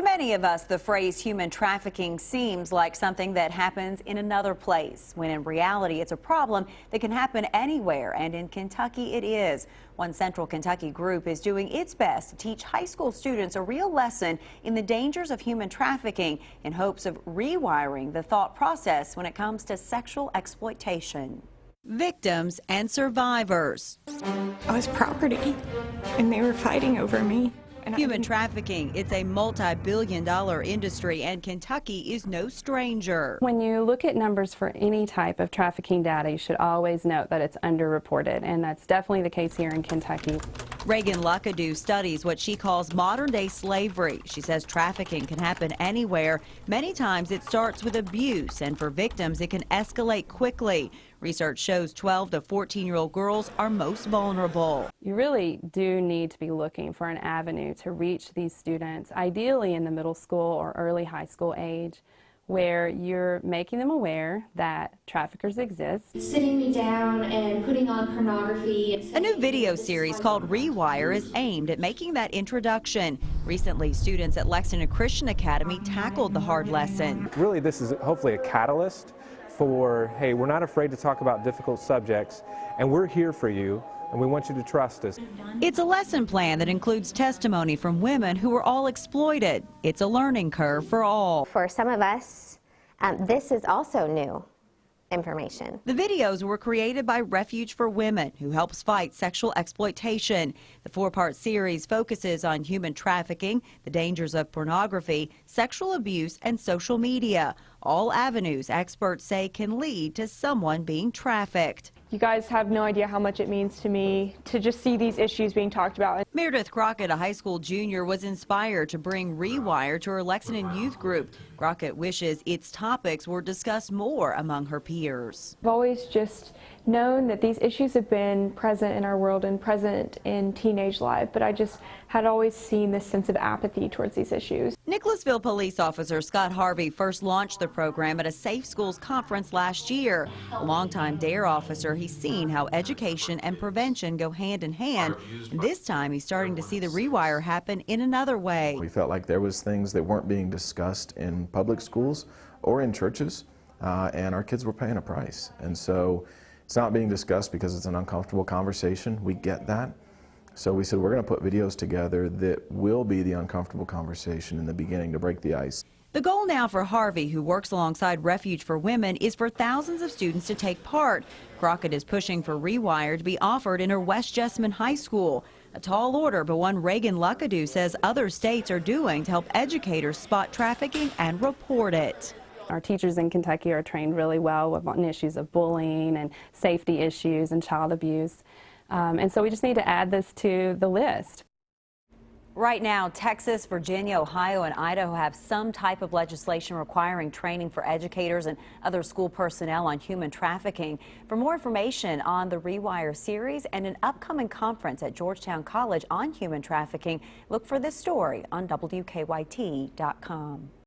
To many of us, the phrase human trafficking seems like something that happens in another place, when in reality it's a problem that can happen anywhere, and in Kentucky it is. One Central Kentucky group is doing its best to teach high school students a real lesson in the dangers of human trafficking in hopes of rewiring the thought process when it comes to sexual exploitation. Victims and survivors. I was property, and they were fighting over me. Human trafficking, it's a multi-billion-dollar industry, and Kentucky is no stranger. When you look at numbers for any type of trafficking data, you should always note that it's underreported, and that's definitely the case here in Kentucky. Reagan Luckadoo studies what she calls modern-day slavery. She says trafficking can happen anywhere. Many times it starts with abuse, and for victims it can escalate quickly. Research shows 12 to 14-year-old girls are most vulnerable. You really do need to be looking for an avenue to reach these students, ideally in the middle school or early high school age, where you're making them aware that traffickers exist. Sitting me down and putting on pornography. A new video series called Rewire is aimed at making that introduction. Recently, students at Lexington Christian Academy tackled the hard lesson. Really, this is hopefully a catalyst for, hey, we're not afraid to talk about difficult subjects, and we're here for you, and we want you to trust us. It's a lesson plan that includes testimony from women who were all exploited. It's a learning curve for all. For some of us, this is also new information. The videos were created by Refuge for Women, who helps fight sexual exploitation. The four-part series focuses on human trafficking, the dangers of pornography, sexual abuse, and social media. All avenues experts say can lead to someone being trafficked. You guys have no idea how much it means to me to just see these issues being talked about. Meredith Crockett, a high school junior, was inspired to bring Rewire to her Lexington youth group. Crockett wishes its topics were discussed more among her peers. I've always just known that these issues have been present in our world and present in teenage life, but I just had always seen this sense of apathy towards these issues. Nicholasville police officer Scott Harvey first launched the program at a Safe Schools conference last year. A longtime DARE officer, he's seen how education and prevention go hand in hand, and this time he's starting to see the rewire happen in another way. We felt like there was things that weren't being discussed in public schools or in churches, and our kids were paying a price. And so it's not being discussed because it's an uncomfortable conversation. We get that. So we said we're going to put videos together that will be the uncomfortable conversation in the beginning to break the ice. The goal now for Harvey, who works alongside Refuge for Women, is for thousands of students to take part. Crockett is pushing for Rewire to be offered in her West Jessamine High School. A tall order, but one Reagan Luckadoo says other states are doing to help educators spot trafficking and report it. Our teachers in Kentucky are trained really well on issues of bullying and safety issues and child abuse. And so we just need to add this to the list. Right now, Texas, Virginia, Ohio, and Idaho have some type of legislation requiring training for educators and other school personnel on human trafficking. For more information on the Rewire series and an upcoming conference at Georgetown College on human trafficking, look for this story on WKYT.com.